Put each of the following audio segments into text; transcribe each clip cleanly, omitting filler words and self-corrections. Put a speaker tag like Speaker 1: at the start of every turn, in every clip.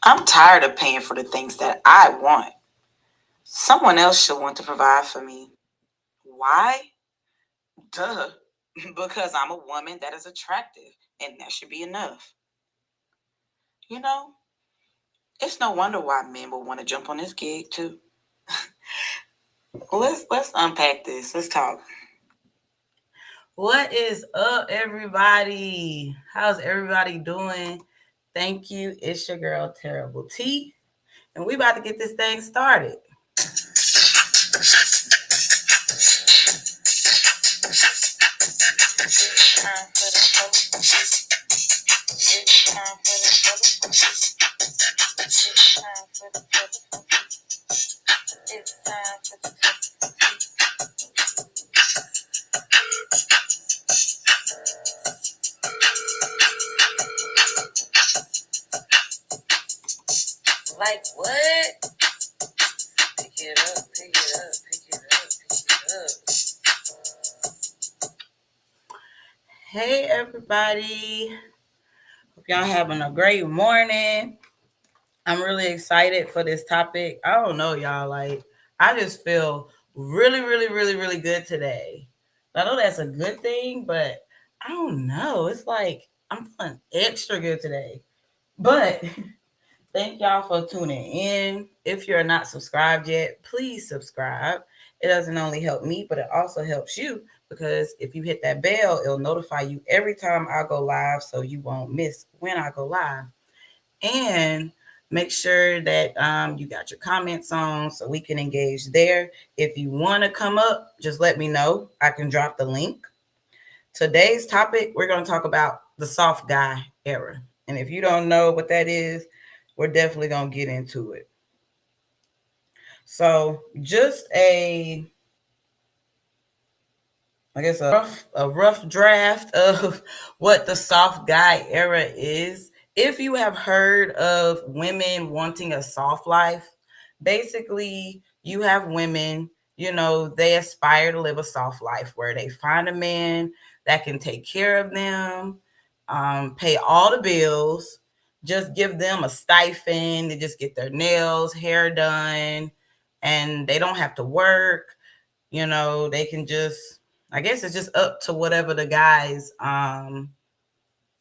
Speaker 1: I'm tired of paying for the things that I want. Someone else should want to provide for me. Why? Duh. Because I'm a woman that is attractive, and that should be enough. You know, it's no wonder why men will want to jump on this gig too. Let's unpack this. Let's talk. What is up, everybody? How's everybody doing? Thank you. It's your girl, Terrible T, and we about to get this thing started. It's time for the color. It's time for the color. It's time for the color. It's time for the color. Like what? Pick it up, pick it up, pick it up, pick it up. Hey everybody. Hope y'all having a great morning. I'm really excited for this topic. I don't know, y'all. Like, I just feel really good today. I know that's a good thing, but I don't know. It's like I'm feeling extra good today. But thank y'all for tuning in. If you're not subscribed yet, please subscribe. It doesn't only help me, but it also helps you because if you hit that bell, it'll notify you every time I go live so you won't miss when I go live. And make sure that you got your comments on so we can engage there. If you want to come up, just let me know. I can drop the link. Today's topic, we're going to talk about the soft guy era. And if you don't know what that is, we're definitely going to get into it. So just a rough draft of what the soft guy era is. If you have heard of women wanting a soft life, basically you have women, they aspire to live a soft life where they find a man that can take care of them, pay all the bills, just give them a stipend, they just get their nails, hair done, and they don't have to work. They can just, I guess it's just up to whatever the guy's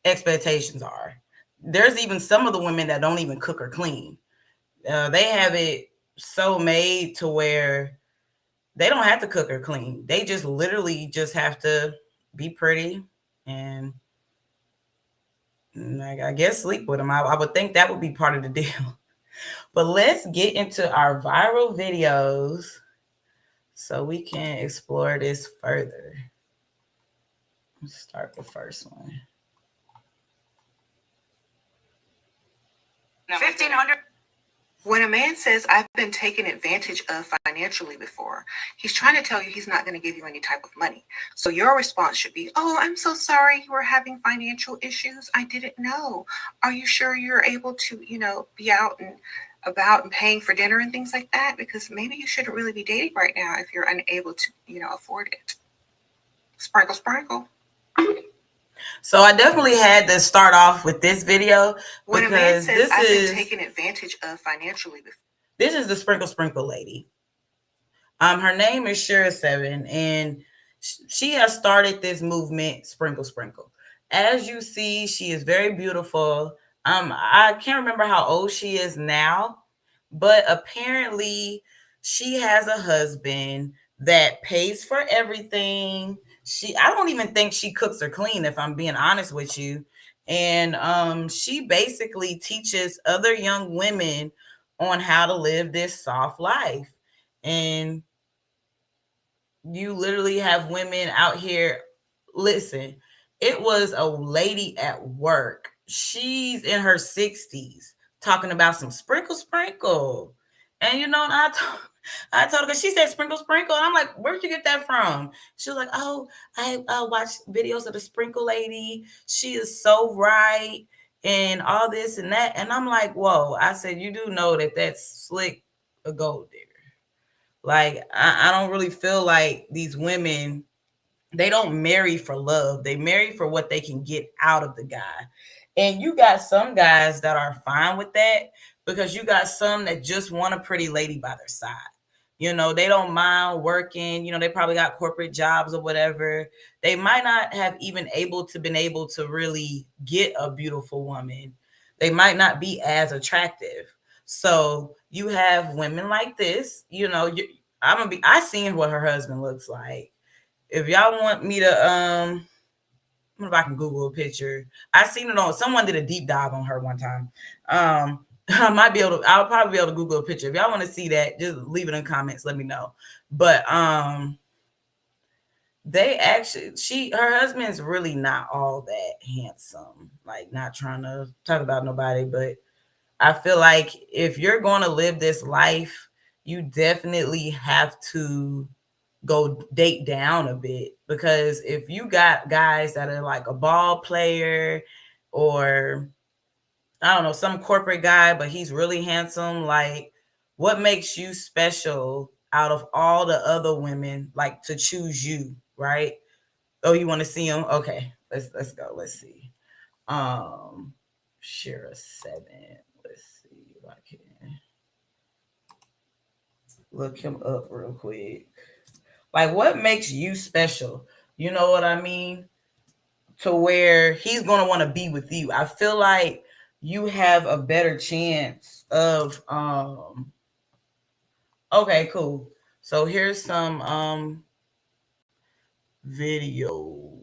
Speaker 1: expectations are. There's even some of the women that don't even cook or clean. They have it so made to where they don't have to cook or clean. They just literally just have to be pretty and I guess sleep with them. I would think that would be part of the deal. But let's get into our viral videos so we can explore this further. Let's start the first one.
Speaker 2: 1,500. When a man says, I've been taken advantage of financially before, he's trying to tell you he's not going to give you any type of money. So your response should be, oh, I'm so sorry you were having financial issues. I didn't know. Are you sure you're able to, be out and about and paying for dinner and things like that? Because maybe you shouldn't really be dating right now if you're unable to, afford it. Sprinkle, sprinkle.
Speaker 1: So I definitely had to start off with this video
Speaker 2: when a man says, I've been taken advantage of financially before.
Speaker 1: This is the Sprinkle lady. Her name is Shura7, and she has started this movement, Sprinkle. As you see, she is very beautiful. I can't remember how old she is now, but apparently she has a husband that pays for everything. I don't even think she cooks or clean, if I'm being honest with you. And she basically teaches other young women on how to live this soft life. And You literally have women out here. Listen, it was a lady at work. She's in her 60s talking about some sprinkle sprinkle. And I told her, because she said sprinkle sprinkle, and I'm like, where'd you get that from? She was like, oh, I watched videos of the sprinkle lady. She is so right, and all this and that. And I'm like, whoa. I said, you do know that that's slick a gold digger. Like, I don't really feel like these women, they don't marry for love. They marry for what they can get out of the guy. And you got some guys that are fine with that, because you got some that just want a pretty lady by their side. They don't mind working. They probably got corporate jobs or whatever. They might not have even been able to really get a beautiful woman. They might not be as attractive. So you have women like this. I seen what her husband looks like. If y'all want me to, what if I can Google a picture? I seen it on, someone did a deep dive on her one time. I'll probably be able to Google a picture. If y'all want to see that, just leave it in comments, let me know. But her husband's really not all that handsome. Like, not trying to talk about nobody, but I feel like if you're going to live this life, you definitely have to go date down a bit, because if you got guys that are like a ball player, or I don't know, some corporate guy, but he's really handsome, like, what makes you special out of all the other women, like, to choose you, right? Oh, you want to see him? Okay, let's go. Let's see. Share a 7. Let's see if I can look him up real quick. Like, what makes you special? You know what I mean? To where he's going to want to be with you. I feel like you have a better chance of okay, cool. So here's some videos.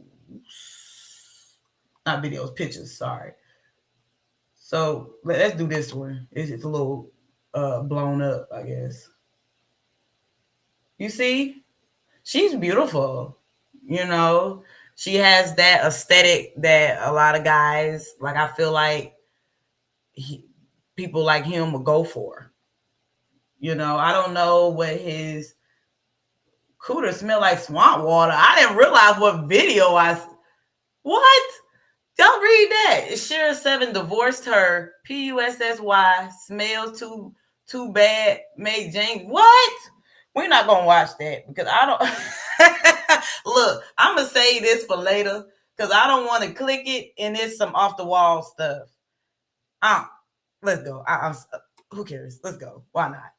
Speaker 1: Not videos, pictures, sorry. So let's do this one. It's a little blown up, I guess. You see? She's beautiful. You know, she has that aesthetic that a lot of guys, like, I feel like people like him will go for. I don't know what his cooter smell like, swamp water. I didn't realize what video what? Y'all read that. Shira 7 divorced her. PUSSY smells too bad. Made James. What? We're not gonna watch that, because I don't look, I'm gonna say this for later, because I don't want to click it and it's some off the wall stuff. Let's go. Who cares? Let's go. Why not?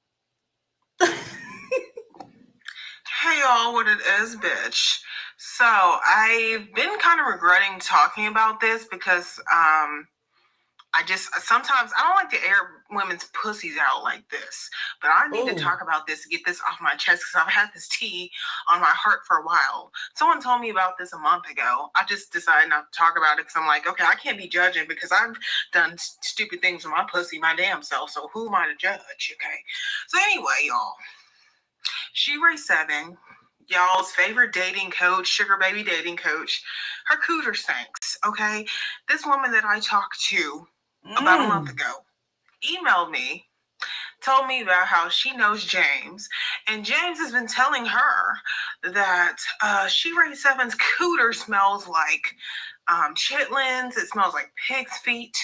Speaker 2: Hey y'all, what it is, bitch. So I've been kind of regretting talking about this because sometimes I don't like to air women's pussies out like this, but I need to talk about this to get this off my chest, because I've had this tea on my heart for a while. Someone told me about this a month ago. I just decided not to talk about it because I'm like, okay, I can't be judging because I've done stupid things with my pussy my damn self, so who am I to judge, okay? So anyway, y'all, She Ray 7, y'all's favorite dating coach, sugar baby dating coach, her cooter stinks, okay? This woman that I talked to about a month ago emailed me, told me about how she knows James, and James has been telling her that She Ray 7's cooter smells like chitlins, it smells like pig's feet,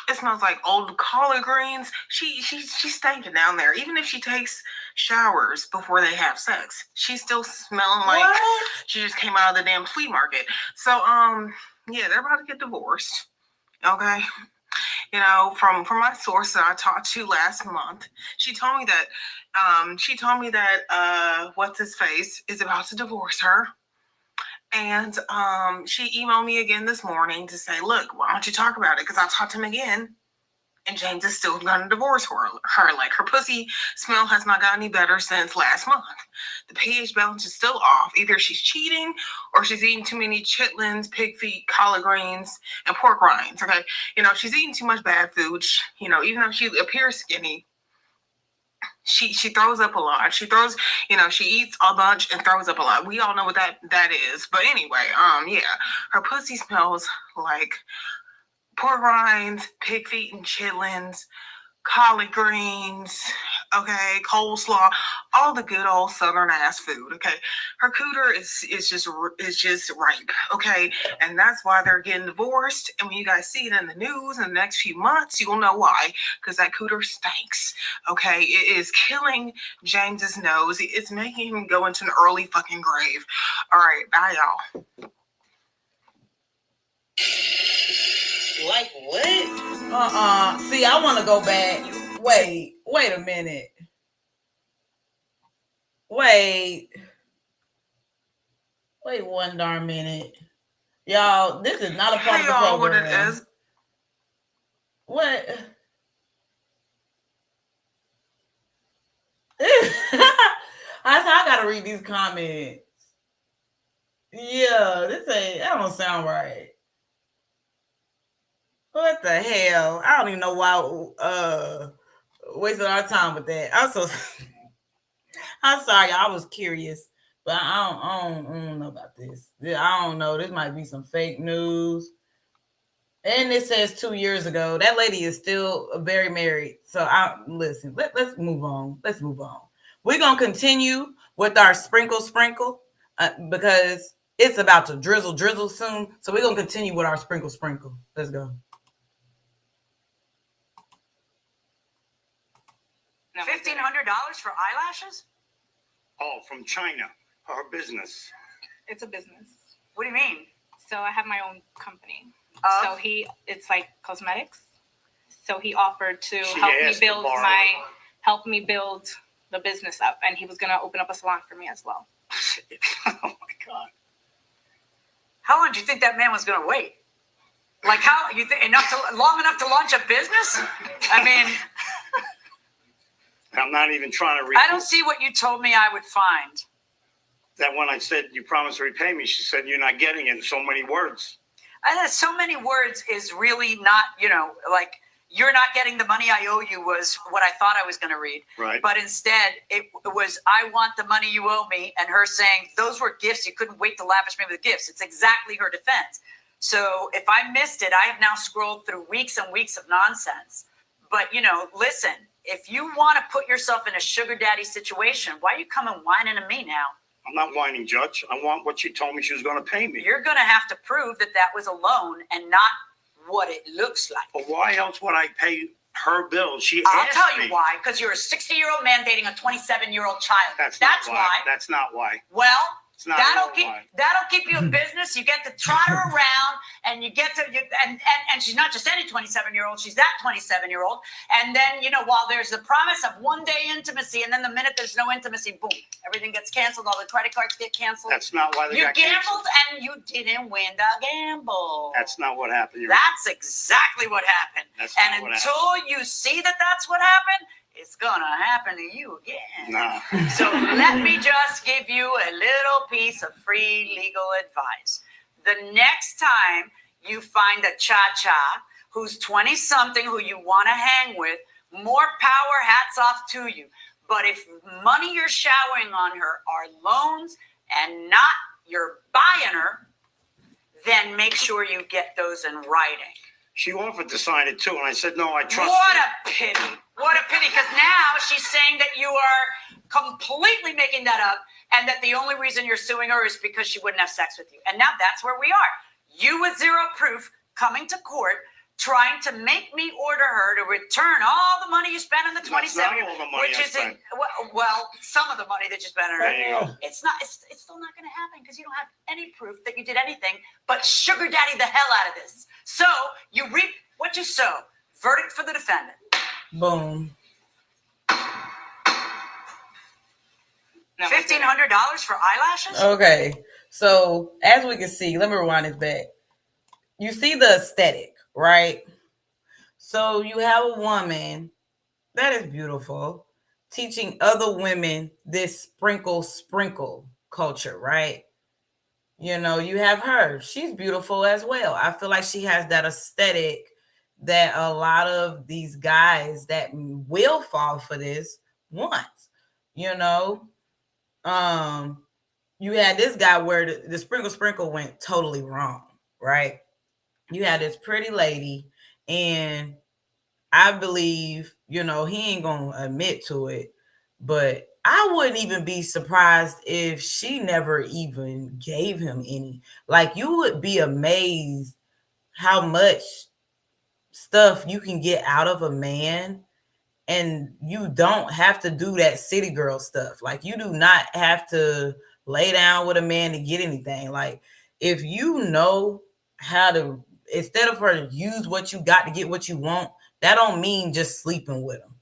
Speaker 2: it smells like old collard greens. She's stinking down there. Even if she takes showers before they have sex, she's still smelling like she just came out of the damn flea market. So yeah, they're about to get divorced. Okay. From my source that I talked to last month, she told me that what's his face is about to divorce her. And she emailed me again this morning to say, look, why don't you talk about it? Because I talked to him again, and James is still going to divorce her. Like, her pussy smell has not gotten any better since last month. The pH balance is still off. Either she's cheating or she's eating too many chitlins, pig feet, collard greens, and pork rinds. Okay, she's eating too much bad food. Even though she appears skinny, she throws up a lot. She throws, she eats a bunch and throws up a lot. We all know what that is. But anyway, yeah, her pussy smells like pork rinds, pig feet and chitlins, collard greens, okay, coleslaw, all the good old southern ass food. Okay, her cooter is just ripe. Okay, and that's why they're getting divorced. And when you guys see it in the news in the next few months, you'll know why. Because that cooter stinks. Okay, it is killing James's nose. It's making him go into an early fucking grave. All right, bye y'all.
Speaker 1: Like what? See, I want to go back. Wait a minute. Wait one darn minute. Y'all, this is not a part of the program. What it is. What? I gotta read these comments. Yeah, that don't sound right. What the hell? I don't even know why wasted our time with that. I'm sorry, I was curious, but I don't know about this. I don't know. This might be some fake news. And it says 2 years ago. That lady is still very married. So listen. Let's move on. We're gonna continue with our sprinkle because it's about to drizzle soon. So we're gonna continue with our sprinkle. Let's go.
Speaker 3: $1,500 for eyelashes?
Speaker 4: Oh, from China. Her business.
Speaker 5: It's a business.
Speaker 3: What do you mean?
Speaker 5: So I have my own company. So it's like cosmetics. So he offered to help me build the business up, and he was gonna open up a salon for me as well.
Speaker 4: Oh my God!
Speaker 3: How long do you think that man was gonna wait? Like how you think long enough to launch a business? I mean,
Speaker 4: I'm not even trying to.
Speaker 3: I don't see what you told me I would find.
Speaker 4: That when I said you promised to repay me, she said you're not getting it in so many words.
Speaker 3: So many words is really not, like you're not getting the money I owe you was what I thought I was going to read.
Speaker 4: Right.
Speaker 3: But instead, it was I want the money you owe me, and her saying those were gifts. You couldn't wait to lavish me with gifts. It's exactly her defense. So if I missed it, I have now scrolled through weeks and weeks of nonsense. But, listen, if you want to put yourself in a sugar daddy situation, why are you coming whining to me now?
Speaker 4: I'm not whining, Judge. I want what she told me she was going to pay me.
Speaker 3: You're going to have to prove that was a loan and not what it looks like.
Speaker 4: But why else would I pay her bill?
Speaker 3: I'll tell you why. Because you're a 60-year-old man dating a 27-year-old child.
Speaker 4: That's not why. That's not why.
Speaker 3: Well, that'll keep you in business. You get to trot her around, and you get to and she's not just any 27-year-old. She's that 27-year-old. And then while there's the promise of one-day intimacy, and then the minute there's no intimacy, boom, everything gets canceled. All the credit cards get canceled.
Speaker 4: That's not why they got
Speaker 3: gambled, and you didn't win the gamble.
Speaker 4: That's not what happened.
Speaker 3: That's exactly what happened. Until you see that's what happened, it's gonna happen to you again.
Speaker 4: Nah.
Speaker 3: So let me just give you a little piece of free legal advice. The next time you find a cha-cha who's 20-something who you want to hang with, more power, hats off to you. But if money you're showering on her are loans and not you're buying her, then make sure you get those in writing.
Speaker 4: She offered to sign it too, and I said, no, I trust you.
Speaker 3: What a pity. What a pity, because now she's saying that you are completely making that up and that the only reason you're suing her is because she wouldn't have sex with you. And now that's where we are. You with zero proof coming to court trying to make me order her to return all the money you spent on the 27 year, which is well, some of the money that you spent on her. It's still not going to happen because you don't have any proof that you did anything but sugar daddy the hell out of this. So you reap what you sow. Verdict for the defendant.
Speaker 1: Boom.
Speaker 3: $1,500 for eyelashes?
Speaker 1: Okay. So as we can see, let me rewind this back. You see the aesthetic, right? So you have a woman that is beautiful teaching other women this sprinkle culture, right? You have her. She's beautiful as well. I feel like she has that aesthetic that a lot of these guys that will fall for this once, you know. You had this guy where the sprinkle went totally wrong, right? You had this pretty lady, and I believe, you know, he ain't gonna admit to it, but I wouldn't even be surprised if she never even gave him any. Like, you would be amazed how much stuff you can get out of a man, and you don't have to do that city girl stuff. Like, you do not have to lay down with a man to get anything. Like, if you know how to, instead of her use what you got to get what you want, that don't mean just sleeping with them.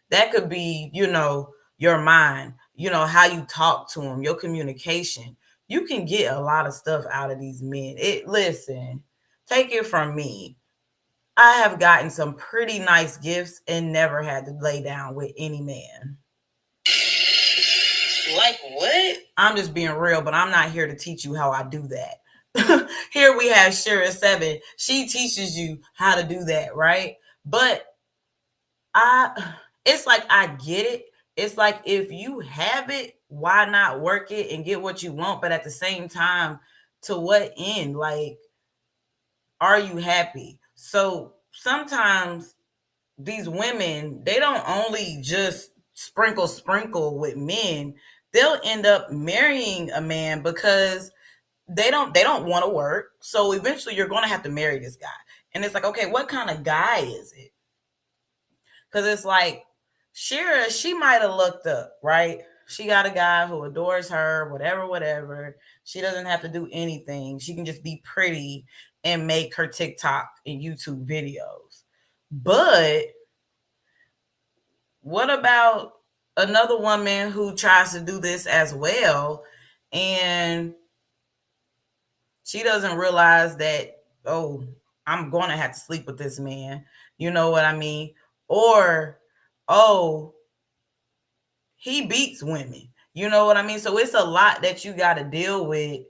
Speaker 1: That could be, you know, your mind, you know, how you talk to them, your communication. You can get a lot of stuff out of these men. Listen, take it from me. I have gotten some pretty nice gifts and never had to lay down with any man. Like what? I'm just being real, but I'm not here to teach you how I do that. Here we have Shira 7. She teaches you how to do that, right? But it's like, I get it. It's like, if you have it, why not work it and get what you want? But at the same time, to what end? Like, are you happy? So sometimes these women, they don't only just sprinkle with men. They'll end up marrying a man because they don't want to work. So eventually you're going to have to marry this guy. And it's like, okay, what kind of guy is it? Because it's like, Shira, she might have looked up, right? She got a guy who adores her, whatever. She doesn't have to do anything. She can just be pretty and make her TikTok and YouTube videos. But what about another woman who tries to do this as well, and she doesn't realize that, oh, I'm going to have to sleep with this man. You know what I mean? Or, oh, he beats women. You know what I mean? So it's a lot that you got to deal with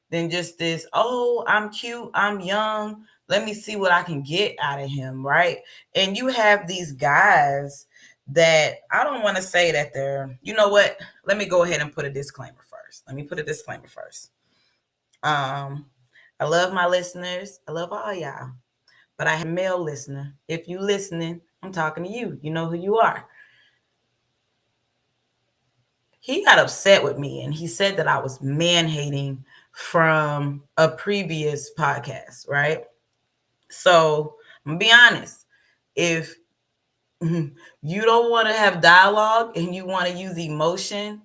Speaker 1: than just this, oh, I'm cute, I'm young, let me see what I can get out of him, right? And you have these guys that, I don't want to say that they're, you know what? Let me go ahead and put a disclaimer first. I love my listeners. I love all y'all. But I have a male listener. If you listening, I'm talking to you. You know who you are. He got upset with me, and he said that I was man-hating from a previous podcast, right? So I'm gonna be honest. If you don't want to have dialogue and you want to use emotion,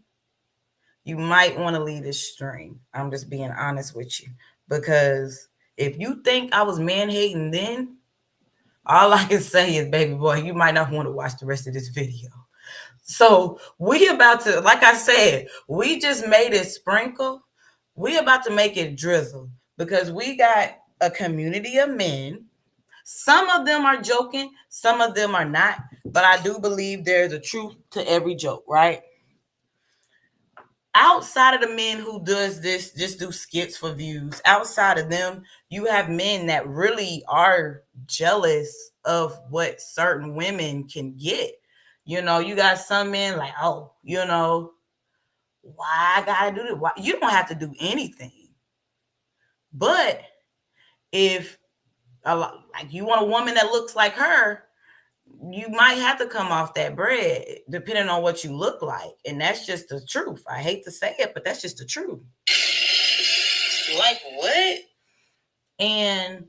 Speaker 1: you might want to leave this stream. I'm just being honest with you. Because if you think I was man-hating then, all I can say is, baby boy, you might not want to watch the rest of this video. So we about to, like I said, we just made it sprinkle. We about to make it drizzle, because we got a community of men. Some of them are joking, some of them are not, but I do believe there's a truth to every joke, right? Outside of the men who does this, just do skits for views, outside of them, you have men that really are jealous of what certain women can get. You know, you got some men like, oh, you know, why I gotta do this? Why? You don't have to do anything. But if like you want a woman that looks like her, you might have to come off that bread, depending on what you look like. And that's just the truth. I hate to say it, but that's just the truth. Like what? And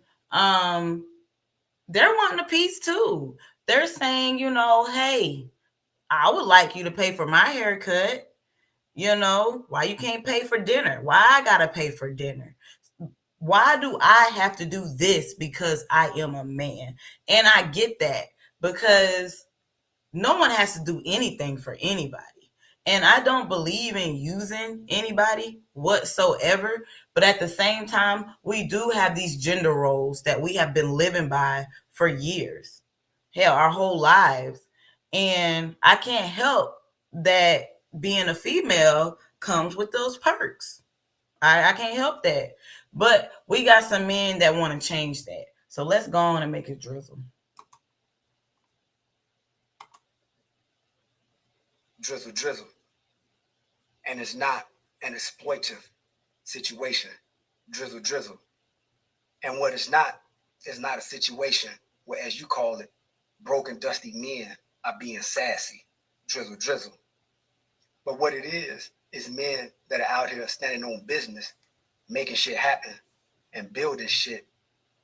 Speaker 1: they're wanting a piece too. They're saying, you know, hey, I would like you to pay for my haircut. You know, why you can't pay for dinner? Why I gotta pay for dinner? Why do I have to do this because I am a man? And I get that, because no one has to do anything for anybody. And I don't believe in using anybody whatsoever. But at the same time, we do have these gender roles that we have been living by for years. Hell, our whole lives. And I can't help that being a female comes with those perks. I can't help that. But we got some men that want to change that. So let's go on and make it drizzle.
Speaker 6: drizzle, drizzle. And it's not an exploitive situation, drizzle, drizzle. And what it's not is not a situation where, as you call it, broken, dusty men are being sassy, drizzle, drizzle. But what it is men that are out here standing on business, making shit happen and building shit.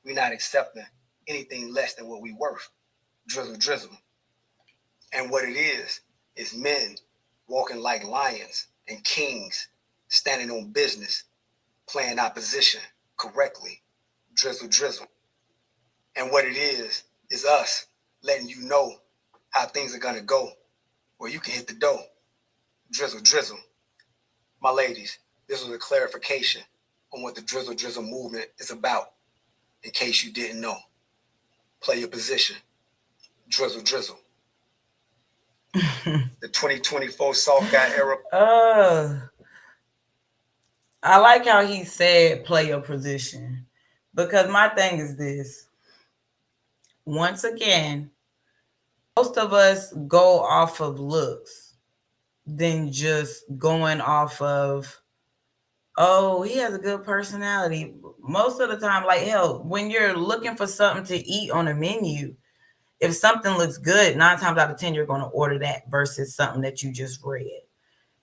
Speaker 6: We're not accepting anything less than what we worth, drizzle, drizzle. And what it is men walking like lions and kings, standing on business, playing opposition correctly, drizzle, drizzle. And what it is us letting you know how things are gonna go, where you can hit the dough, drizzle, drizzle. My ladies, this was a clarification on what the drizzle, drizzle movement is about, in case you didn't know. Play your position, drizzle, drizzle. The 2024 soft guy era.
Speaker 1: I like how he said play your position, because my thing is this. Once again, most of us go off of looks than just going off of, oh, he has a good personality. Most of the time, like hell, when you're looking for something to eat on a menu, if something looks good, 9 times out of 10, you're going to order that versus something that you just read.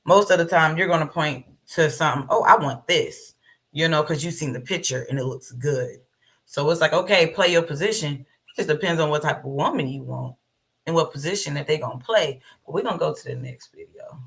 Speaker 1: Most of the time, you're going to point to something, oh, I want this, because you've seen the picture and it looks good. So it's like, okay, play your position. It just depends on what type of woman you want and what position that they're going to play. But we're going to go to the next video.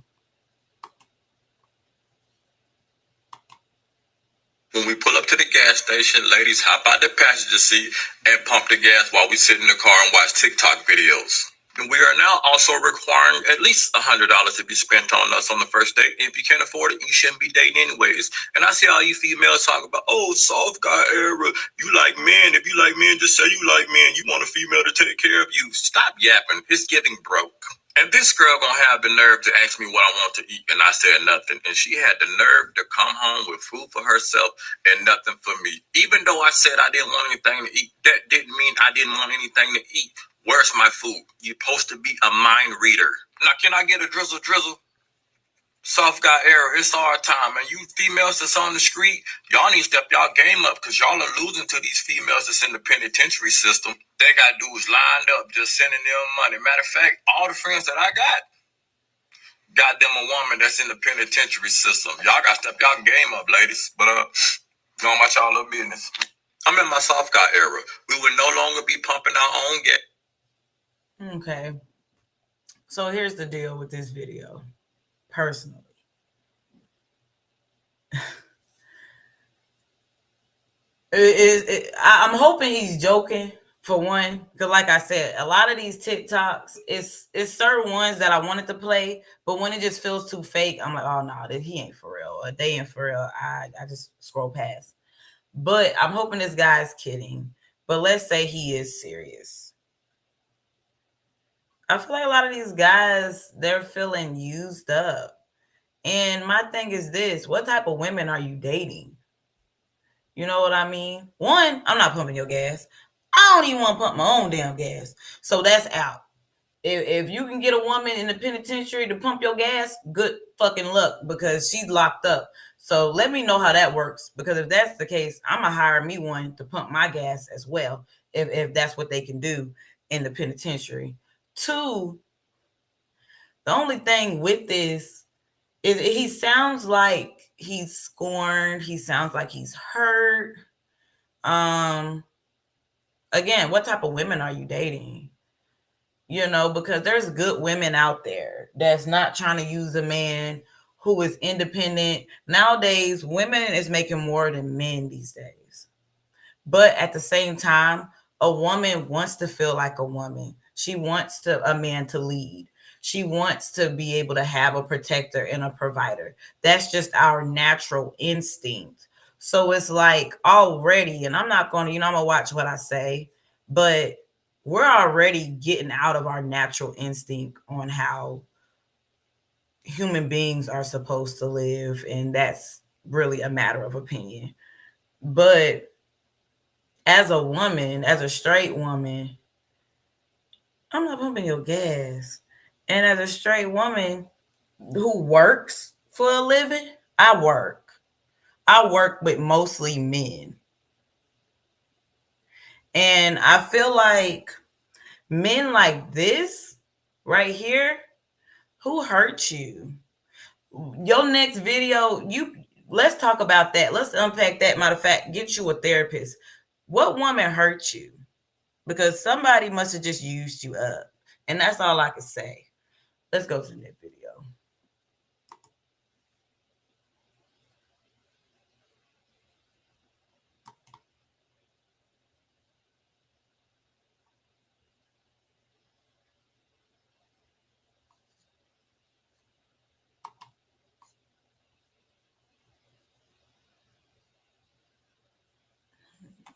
Speaker 7: When we pull up to the gas station, ladies hop out the passenger seat and pump the gas while we sit in the car and watch TikTok videos. And we are now also requiring at least $100 to be spent on us on the first date. If you can't afford it, you shouldn't be dating anyways. And I see all you females talk about, oh, soft guy era. You like men. If you like men, just say you like men. You want a female to take care of you. Stop yapping. It's getting broke. And this girl gonna have the nerve to ask me what I want to eat, and I said nothing. And she had the nerve to come home with food for herself and nothing for me. Even though I said I didn't want anything to eat, that didn't mean I didn't want anything to eat. Where's my food? You're supposed to be a mind reader. Now, can I get a drizzle, drizzle? Soft guy era, it's our time. And you females that's on the street, y'all need to step y'all game up, because y'all are losing to these females that's in the penitentiary system. They got dudes lined up just sending them money. Matter of fact, all the friends that I got them a woman that's in the penitentiary system. Y'all got to step y'all game up, ladies. But go on about y'all little business. I'm in my soft guy era. We would no longer be pumping our own gas.
Speaker 1: Okay. So here's the deal with this video. Personally, I'm hoping he's joking, for one, because like I said, a lot of these TikToks, it's certain ones that I wanted to play, but when it just feels too fake, I'm like, oh no, he ain't for real, or they ain't for real. I just scroll past. But I'm hoping this guy's kidding. But let's say he is serious. I feel like a lot of these guys, they're feeling used up. And my thing is this, what type of women are you dating? You know what I mean? One, I'm not pumping your gas. I don't even want to pump my own damn gas. So that's out. If you can get a woman in the penitentiary to pump your gas, good fucking luck, because she's locked up. So let me know how that works, because if that's the case, I'm going to hire me one to pump my gas as well, if that's what they can do in the penitentiary. 2, the only thing with this is he sounds like he's scorned. He sounds like he's hurt. Again, what type of women are you dating? Because there's good women out there that's not trying to use a man who is independent. Nowadays, women is making more than men these days. But at the same time, a woman wants to feel like a woman. She wants a man to lead. She wants to be able to have a protector and a provider. That's just our natural instinct. So it's like already, and I'm not going to, I'm going to watch what I say, but we're already getting out of our natural instinct on how human beings are supposed to live. And that's really a matter of opinion. But as a woman, as a straight woman, I'm not pumping your gas. And as a straight woman, who works for a living, I work with mostly men. And I feel like men like this right here, who hurt you? Your next video, let's talk about that. Let's unpack that. Matter of fact, get you a therapist. What woman hurt you? Because somebody must have just used you up. And that's all I can say. Let's go to that video.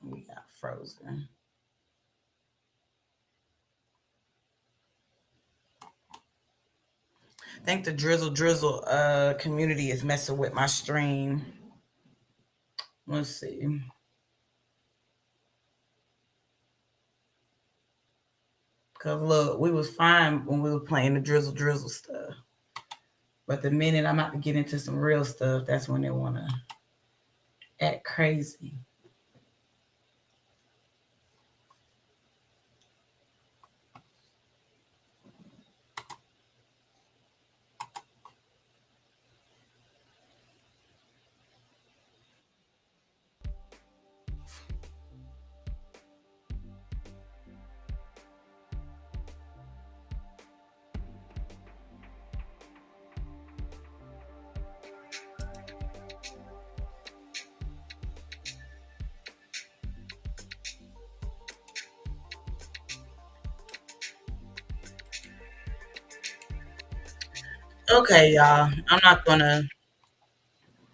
Speaker 1: We got frozen. I think the drizzle community is messing with my stream. Let's see. Cause look, we was fine when we were playing the drizzle stuff. But the minute I'm about to get into some real stuff, that's when they wanna act crazy. Okay, y'all. I'm not gonna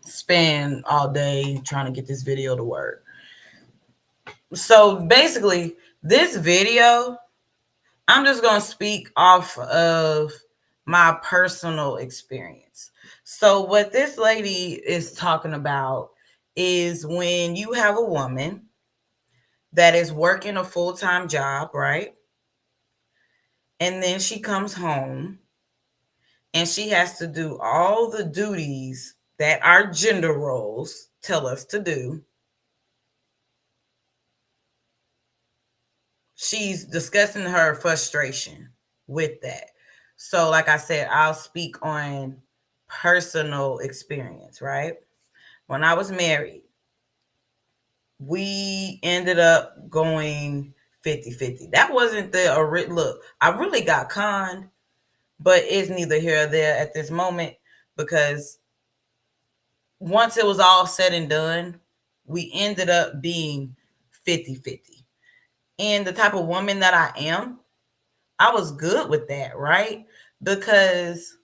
Speaker 1: spend all day trying to get this video to work. So basically, this video, I'm just gonna speak off of my personal experience. So what this lady is talking about is when you have a woman that is working a full-time job, right? And then she comes home and she has to do all the duties that our gender roles tell us to do. She's discussing her frustration with that. So, like I said, I'll speak on personal experience, right? When I was married, we ended up going 50-50. That wasn't the look. I really got conned, but it's neither here or there at this moment, because once it was all said and done, we ended up being 50-50. And the type of woman that I am, I was good with that, right? Because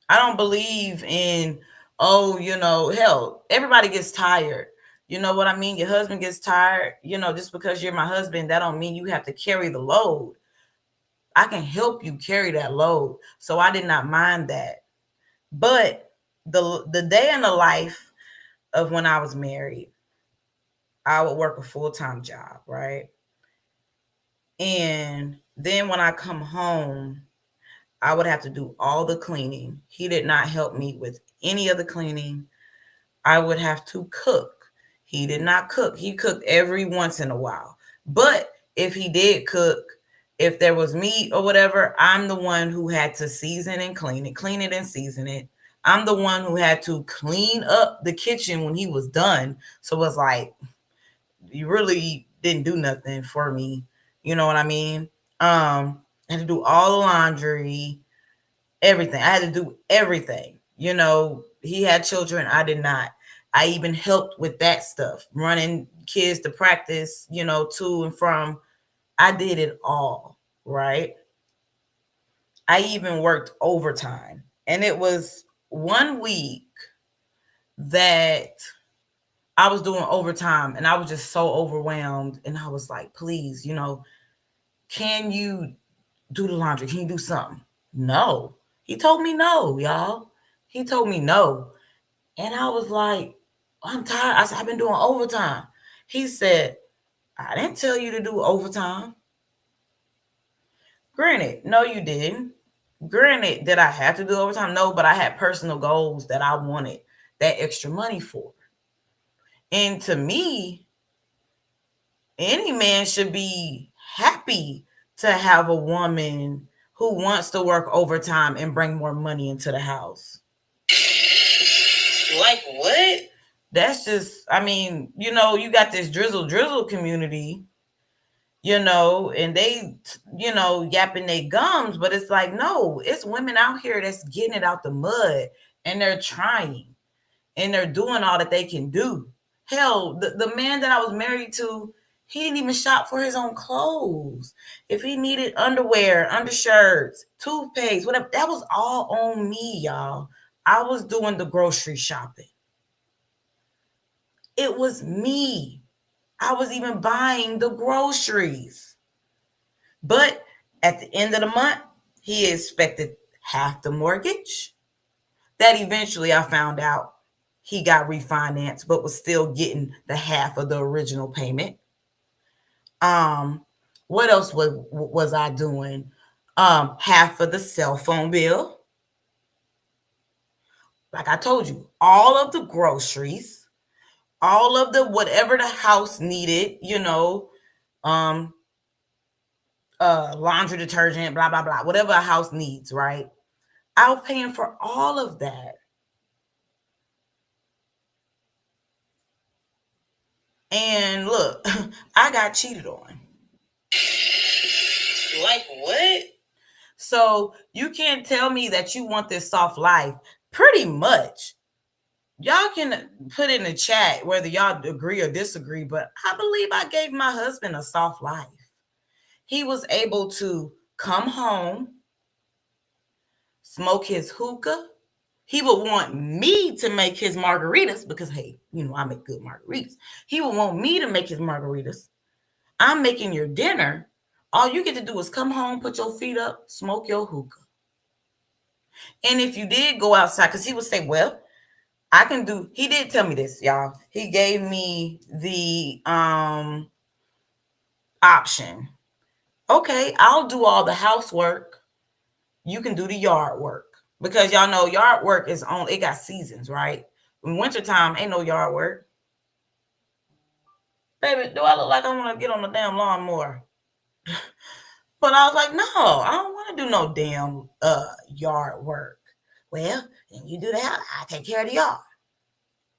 Speaker 1: I don't believe in, hell, everybody gets tired. You know what I mean? Your husband gets tired. Just because you're my husband, that don't mean you have to carry the load. I can help you carry that load. So I did not mind that. But the day in the life of when I was married, I would work a full-time job, right? And then when I come home, I would have to do all the cleaning. He did not help me with any of the cleaning. I would have to cook. He did not cook. He cooked every once in a while. But if he did cook, if there was meat or whatever, I'm the one who had to season and clean it and season it. I'm the one who had to clean up the kitchen when he was done. So it was like, you really didn't do nothing for me. You know what I mean? I had to do all the laundry, everything. I had to do everything. He had children. I did not. I even helped with that stuff, running kids to practice, to and from. I did it all, right? I even worked overtime. And it was 1 week that I was doing overtime and I was just so overwhelmed. And I was like, please, can you do the laundry? Can you do something? No. He told me no, y'all. He told me no. And I was like, I'm tired. I said, I've been doing overtime. He said, I didn't tell you to do overtime. Granted, no, you didn't. Granted, did I have to do overtime? No, but I had personal goals that I wanted that extra money for. And to me, any man should be happy to have a woman who wants to work overtime and bring more money into the house.
Speaker 8: Like what?
Speaker 1: That's just, I mean, you know, you got this drizzle community, you know, and they, you know, yapping their gums, but it's like, no, it's women out here that's getting it out the mud, and they're trying, and they're doing all that they can do. Hell, the man that I was married to, he didn't even shop for his own clothes. If he needed underwear, undershirts, toothpaste, whatever, that was all on me, y'all. I was doing the grocery shopping. It was me. I was even buying the groceries. But at the end of the month, he expected half the mortgage. That eventually I found out he got refinanced, but was still getting the half of the original payment. What else was I doing? Half of the cell phone bill. Like I told you, all of the groceries, all of the whatever the house needed, you know, laundry detergent, blah, blah, blah, whatever a house needs, right? I was paying for all of that. And look, I got cheated on.
Speaker 8: Like what?
Speaker 1: So you can't tell me that you want this soft life. Pretty much. Y'all can put in the chat whether y'all agree or disagree, but I believe I gave my husband a soft life. He was able to come home, smoke his hookah. He would want me to make his margaritas because, hey, you know, I make good margaritas. He would want me to make his margaritas. I'm making your dinner. All you get to do is come home, put your feet up, smoke your hookah. And if you did go outside, because he would say, well, I can do, he did tell me this, y'all. He gave me the option. Okay, I'll do all the housework. You can do the yard work. Because y'all know yard work is on, it got seasons, right? In wintertime, ain't no yard work. Baby, do I look like I want to get on the damn lawnmower? But I was like, no, I don't want to do no damn yard work. Well, then you do that, I take care of the yard.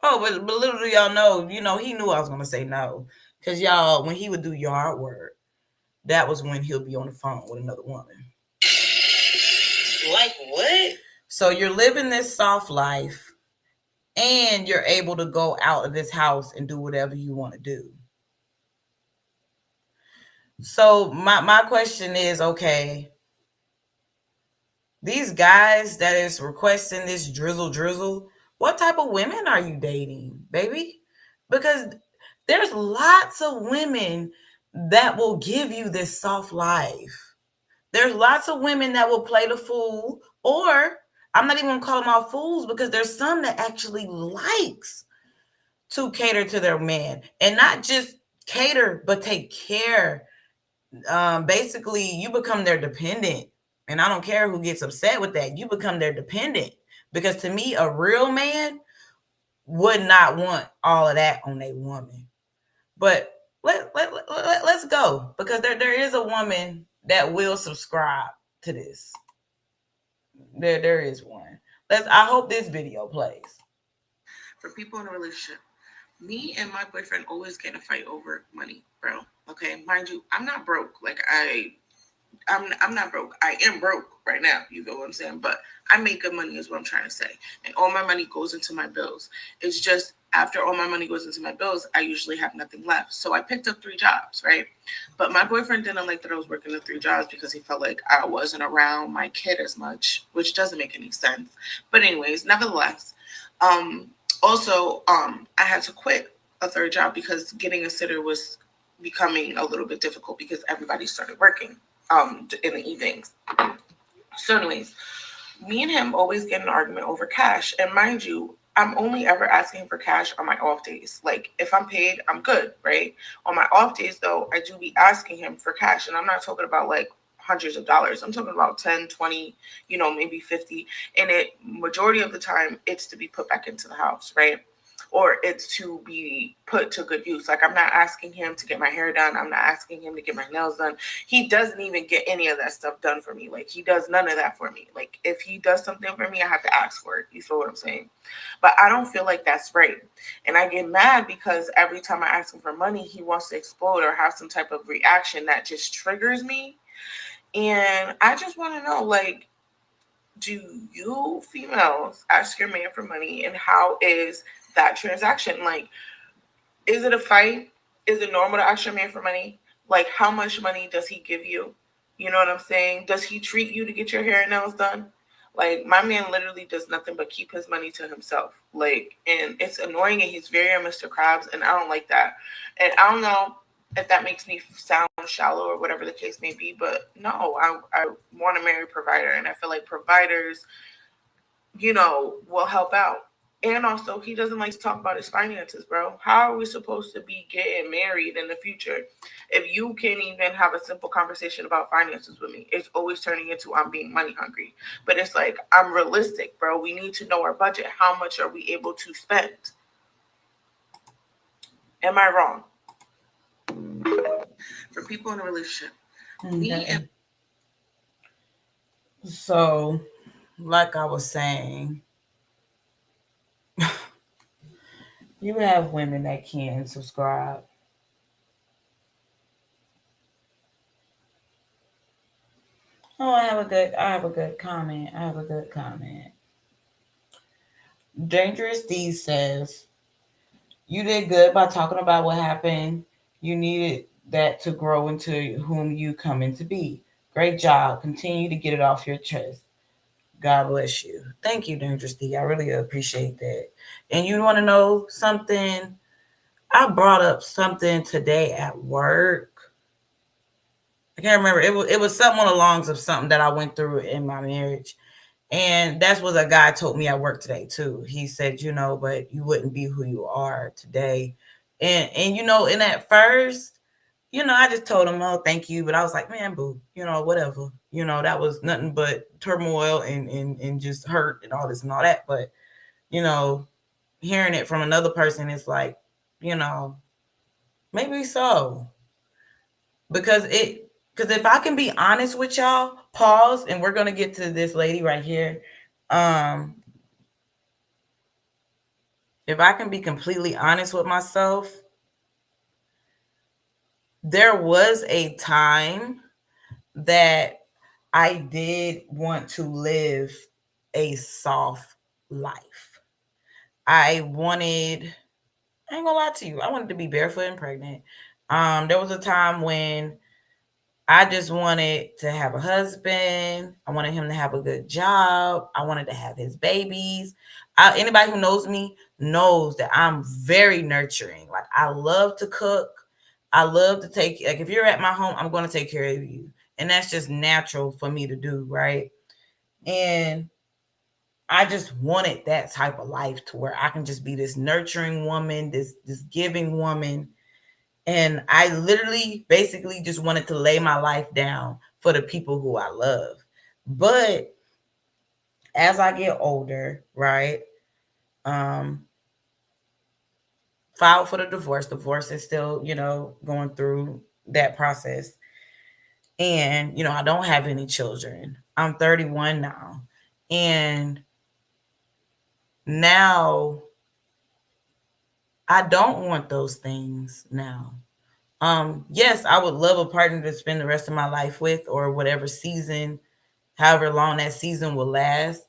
Speaker 1: Oh, but little do y'all know, you know, he knew I was going to say no. Because y'all, when he would do yard work, that was when he'll be on the phone with another woman.
Speaker 8: Like what?
Speaker 1: So you're living this soft life, and you're able to go out of this house and do whatever you want to do. So my question is, okay, these guys that is requesting this drizzle, what type of women are you dating, baby? Because there's lots of women that will give you this soft life. There's lots of women that will play the fool, or I'm not even gonna call them all fools, because there's some that actually likes to cater to their man, and not just cater, but take care. Basically, you become their dependent, and I don't care who gets upset with that. You become their dependent, because to me, a real man would not want all of that on a woman. But let's go, because there is a woman that will subscribe to this. There is one. I hope this video plays.
Speaker 2: For people in a relationship, me and my boyfriend always get in a fight over money, bro. Okay, mind you, I'm not broke. Like I'm not broke. I am broke right now. You know what I'm saying? But I make good money is what I'm trying to say. And all my money goes into my bills. It's just after all my money goes into my bills, I usually have nothing left. So I picked up 3 jobs, right? But my boyfriend didn't like that I was working the 3 jobs because he felt like I wasn't around my kid as much, which doesn't make any sense. But anyways, nevertheless, also, I had to quit a 3rd job because getting a sitter was becoming a little bit difficult because everybody started working in the evenings. So anyways, me and him always get an argument over cash. And mind you, I'm only ever asking him for cash on my off days. Like if I'm paid, I'm good, right? On my off days though, I do be asking him for cash. And I'm not talking about like
Speaker 8: hundreds of dollars. I'm talking about 10, 20, maybe 50. And majority of the time it's to be put back into the house, right? Or it's to be put to good use. Like, I'm not asking him to get my hair done. I'm not asking him to get my nails done. He doesn't even get any of that stuff done for me. Like, he does none of that for me. Like, if he does something for me, I have to ask for it. You feel what I'm saying? But I don't feel like that's right. And I get mad because every time I ask him for money, he wants to explode or have some type of reaction that just triggers me. And I just want to know, like, do you females ask your man for money, and how is that transaction? Like, is it a fight? Is it normal to ask your man for money? Like, how much money does he give you? You know what I'm saying? Does he treat you to get your hair and nails done? Like, my man literally does nothing but keep his money to himself. Like, and it's annoying, and he's very Mr. Krabs, and I don't like that. And I don't know if that makes me sound shallow or whatever the case may be, but no, I want to marry a provider, and I feel like providers, will help out. And also, he doesn't like to talk about his finances, bro. How are we supposed to be getting married in the future if you can't even have a simple conversation about finances with me? It's always turning into I'm being money hungry. But it's like, I'm realistic, bro. We need to know our budget. How much are we able to spend? Am I wrong? For people in a relationship.
Speaker 1: Okay. So, like I was saying, you have women that can subscribe. Oh, I have a good comment. Dangerous D says, you did good by talking about what happened. You needed that to grow into whom you coming to be. Great job. Continue to get it off your chest. God bless you. Thank you, Dangerous D. I really appreciate that. And you want to know something? I brought up something today at work. I can't remember. It was something on the longs of something that I went through in my marriage. And that's what a guy told me at work today too. He said, but you wouldn't be who you are today. And and at first, I just told him, oh, thank you. But I was like, man, boo, whatever. That was nothing but turmoil and just hurt and all this and all that. But, hearing it from another person is like, maybe so. Because if I can be honest with y'all, pause, and we're going to get to this lady right here. If I can be completely honest with myself, there was a time that I did want to live a soft life. I ain't gonna lie to you, I wanted to be barefoot and pregnant. There was a time when I just wanted to have a husband. I wanted him to have a good job. I wanted to have his babies. Anybody who knows me knows that I'm very nurturing. Like, I love to cook. I love to if you're at my home, I'm going to take care of you. And that's just natural for me to do, right? And I just wanted that type of life to where I can just be this nurturing woman, this giving woman. And I literally basically just wanted to lay my life down for the people who I love. But as I get older, right, filed for the divorce. Divorce is still, going through that process. And, I don't have any children. I'm 31 now. And now I don't want those things now. Yes, I would love a partner to spend the rest of my life with, or whatever season, however long that season will last.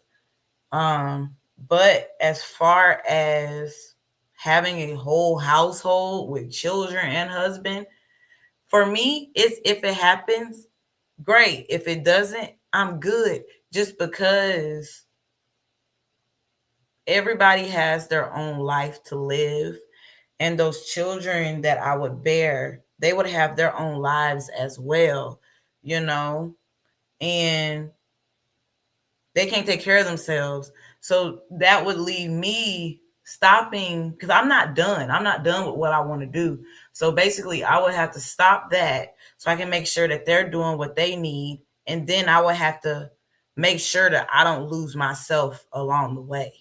Speaker 1: But as far as having a whole household with children and husband, for me, it's if it happens, great. If it doesn't, I'm good. Just because everybody has their own life to live. And those children that I would bear, they would have their own lives as well, and they can't take care of themselves. So that would leave me stopping, because I'm not done. I'm not done with what I want to do. So basically, I would have to stop that so I can make sure that they're doing what they need And then I would have to make sure that I don't lose myself along the way,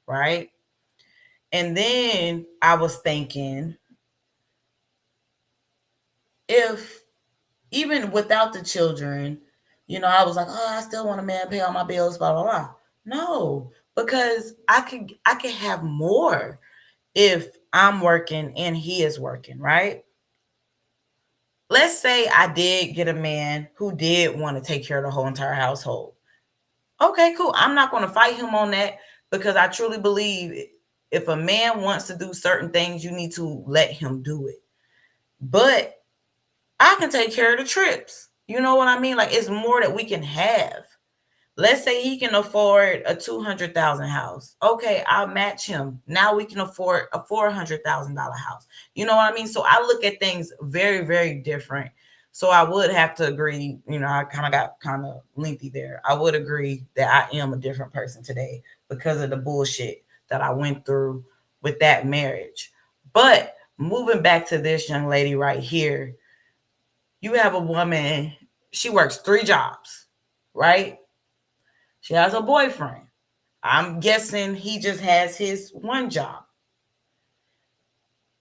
Speaker 1: right? And then I was thinking, if even without the children, I was like, oh, I still want a man to pay all my bills, blah, blah, blah. No, because I could have more if I'm working and he is working, right? Let's say I did get a man who did want to take care of the whole entire household. Okay, cool. I'm not going to fight him on that, because I truly believe if a man wants to do certain things, you need to let him do it. But I can take care of the trips. You know what I mean? Like, it's more that we can have. Let's say he can afford a $200,000 house. Okay, I'll match him. Now we can afford a $400,000 house. You know what I mean? So I look at things very, very different. So I would have to agree, I kind of got kind of lengthy there. I would agree that I am a different person today because of the bullshit that I went through with that marriage. But moving back to this young lady right here, you have a woman, she works 3 jobs, right? She has a boyfriend. I'm guessing he just has his 1 job.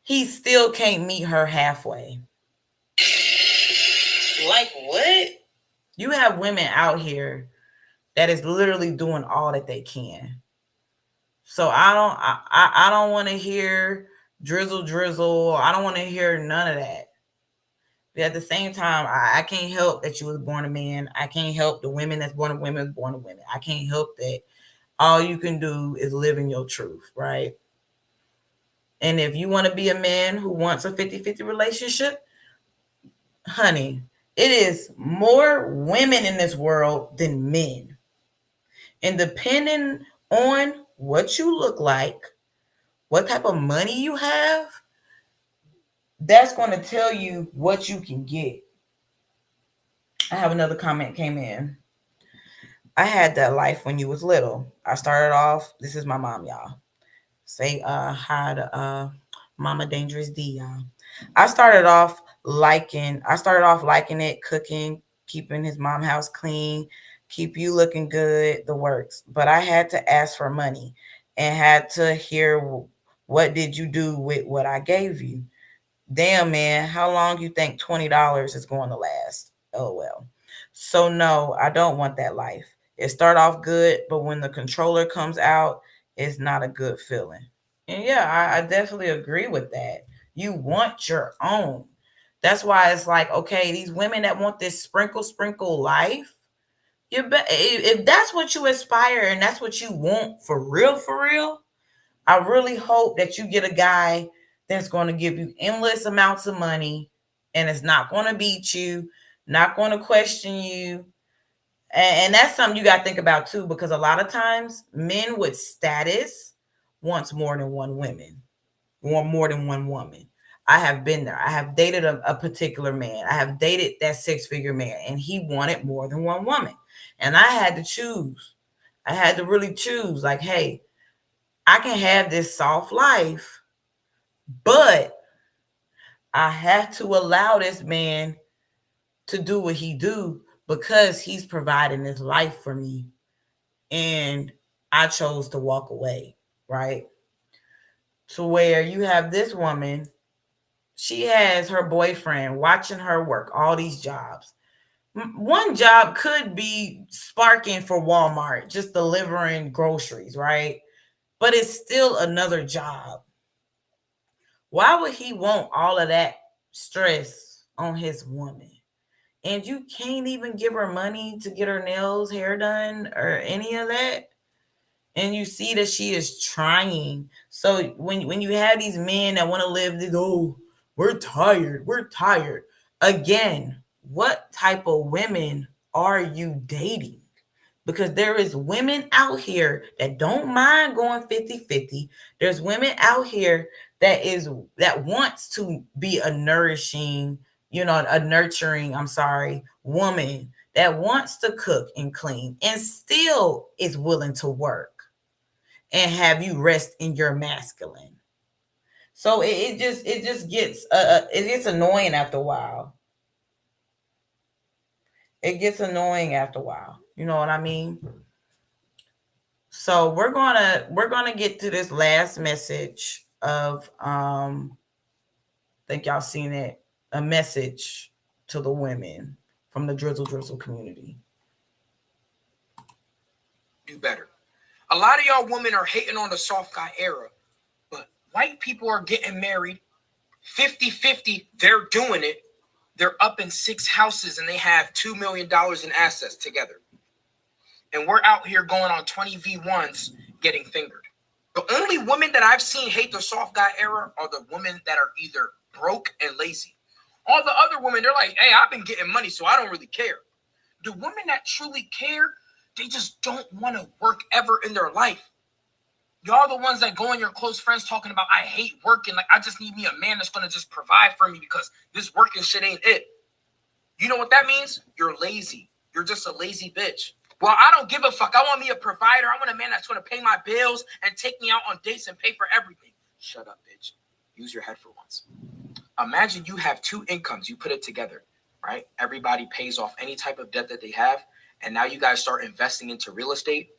Speaker 1: He still can't meet her halfway. Like what? You have women out here that is literally doing all that they can. So I don't want to hear drizzle. I don't want to hear none of that. But at the same time, I can't help that you was born a man. I can't help the women that's born a women, born a women. I can't help that all you can do is live in your truth, right? And if you want to be a man who wants a 50-50 relationship, honey, it is more women in this world than men. And depending on what you look like, what type of money you have, that's going to tell you what you can get. I have another comment came in. I had that life when you was little. I started off, this is my mom, y'all. Say hi to Mama Dangerous D, y'all. I started off liking it, cooking, keeping his mom house clean, keep you looking good, the works. But I had to ask for money and had to hear, what did you do with what I gave you? Damn, man, how long you think $20 is going to last? Oh, well. So no, I don't want that life. It start off good, but when the controller comes out, it's not a good feeling. And yeah, I definitely agree with that. You want your own. That's why it's like, okay, these women that want this sprinkle life, if that's what you aspire and that's what you want for real, I really hope that you get a guy that's going to give you endless amounts of money and it's not going to beat you, not going to question you. And that's something you got to think about too, because a lot of times men with status wants more than one woman, or more than one woman. I have been there. I have dated a particular man. I have dated that 6-figure man, and he wanted more than one woman. And I had to choose. I had to really choose, like, hey, I can have this soft life, but I have to allow this man to do what he do because he's providing this life for me. And I chose to walk away, right? To where you have this woman, she has her boyfriend watching her work all these jobs. One job could be sparking for Walmart, just delivering groceries, right? But it's still another job. Why would he want all of that stress on his woman? And you can't even give her money to get her nails, hair done, or any of that. And you see that she is trying. So when you have these men that want to live this, oh, we're tired. Again, what type of women are you dating? Because there is women out here that don't mind going 50-50. There's women out here that wants to be a nurturing woman that wants to cook and clean and still is willing to work and have you rest in your masculine. So it just gets it gets annoying after a while. It gets annoying after a while. You know what I mean? So we're gonna get to this last message of think y'all seen it, a message to the women from the Drizzle community.
Speaker 6: Do better. A lot of y'all women are hating on the soft guy era, but white people are getting married 50-50. They're doing it. They're up in 6 houses and they have $2 million in assets together. And we're out here going on 20 V1s getting fingered. The only women that I've seen hate the soft guy era are the women that are either broke and lazy. All the other women, they're like, hey, I've been getting money, so I don't really care. The women that truly care, they just don't want to work ever in their life. Y'all the ones that go on your close friends talking about, I hate working. Like, I just need me a man that's going to just provide for me because this working shit ain't it. You know what that means? You're lazy. You're just a lazy bitch. Well, I don't give a fuck. I want me a provider. I want a man that's going to pay my bills and take me out on dates and pay for everything. Shut up, bitch. Use your head for once. Imagine you have 2 incomes. You put it together, right? Everybody pays off any type of debt that they have. And now you guys start investing into real estate.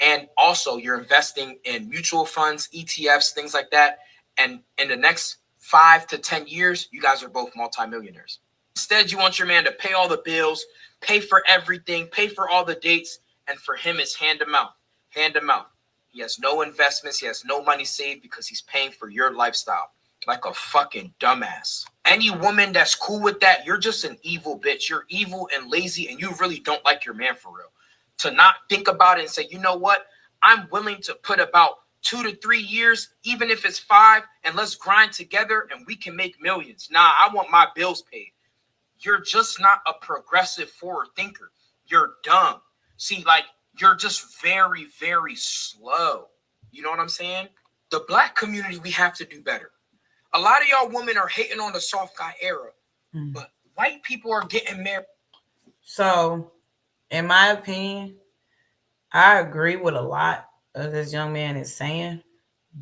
Speaker 6: And also you're investing in mutual funds, ETFs, things like that. And in the next 5 to 10 years, you guys are both multimillionaires. Instead, you want your man to pay all the bills, pay for everything, pay for all the dates. And for him, it's hand to mouth, hand to mouth. He has no investments. He has no money saved because he's paying for your lifestyle like a fucking dumbass. Any woman that's cool with that, you're just an evil bitch. You're evil and lazy and you really don't like your man for real. To not think about it and say, you know what? I'm willing to put about 2 to 3 years, even if it's 5, and let's grind together and we can make millions. Nah, I want my bills paid. You're just not a progressive forward thinker. You're dumb. See, like, you're just very, very slow. You know what I'm saying? The black community, we have to do better. A lot of y'all women are hating on the soft guy era, but white people are getting married.
Speaker 1: So, in my opinion, I agree with a lot of this young man is saying,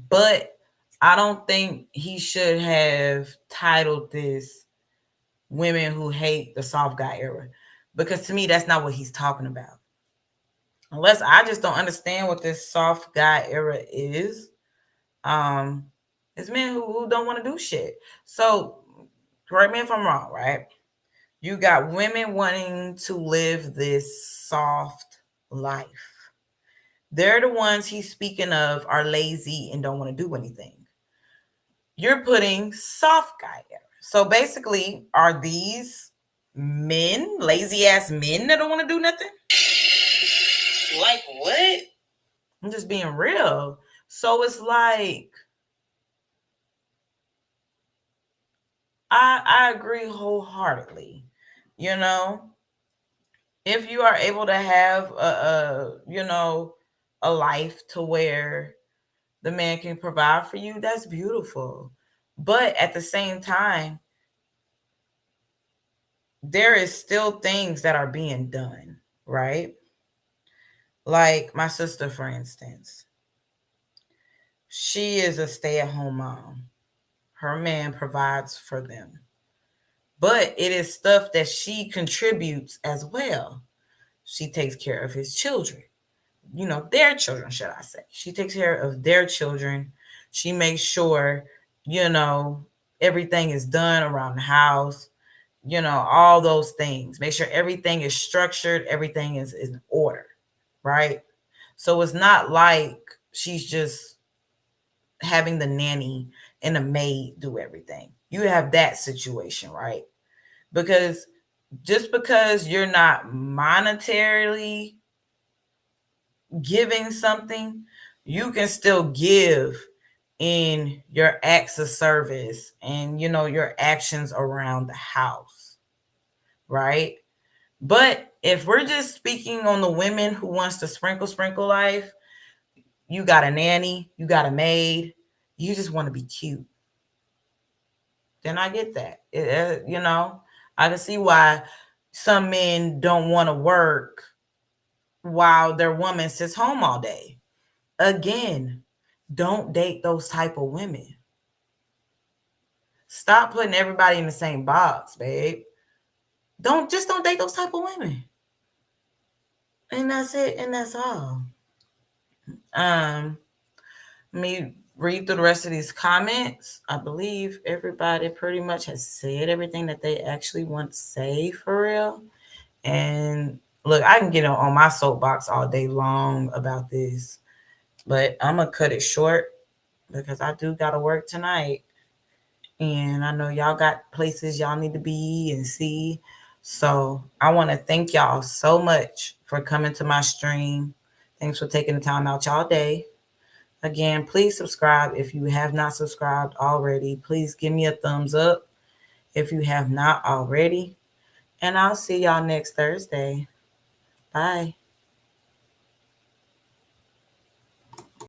Speaker 1: but I don't think he should have titled this Women Who Hate the Soft Guy Era, because to me, that's not what he's talking about. Unless I just don't understand what this soft guy era is. It's men who don't want to do shit. So, correct me if I'm wrong, right? You got women wanting to live this soft life. They're the ones he's speaking of are lazy and don't want to do anything. You're putting soft guy era. So basically, are these men, lazy ass men that don't want to do nothing? Like what? I'm just being real. So it's like, I agree wholeheartedly. You know, if you are able to have a life to where the man can provide for you, that's beautiful. But at the same time, there is still things that are being done, right? Like my sister, for instance, she is a stay-at-home mom. Her man provides for them. But it is stuff that she contributes as well. She takes care of his children. Their children, should I say. She takes care of their children. She makes sure, everything is done around the house. All those things. Make sure everything is structured. Everything is in order, right? So it's not like she's just having the nanny and the maid do everything. You have that situation, right? Because just because you're not monetarily giving something, you can still give in your acts of service and your actions around the house, right? But if we're just speaking on the women who wants to sprinkle life, you got a nanny, you got a maid, you just want to be cute, then I get that. I can see why some men don't want to work while their woman sits home all day. Again, don't date those type of women. Stop putting everybody in the same box, babe. Don't date those type of women. And that's it, and that's all. Let me read through the rest of these comments. I believe everybody pretty much has said everything that they actually want to say for real. And look, I can get on my soapbox all day long about this, but I'm gonna cut it short because I do gotta work tonight. And I know y'all got places y'all need to be and see. So I want to thank y'all so much for coming to my stream. Thanks for taking the time out y'all day. Again, please subscribe if you have not subscribed already. Please give me a thumbs up if you have not already. And I'll see y'all next Thursday. Bye.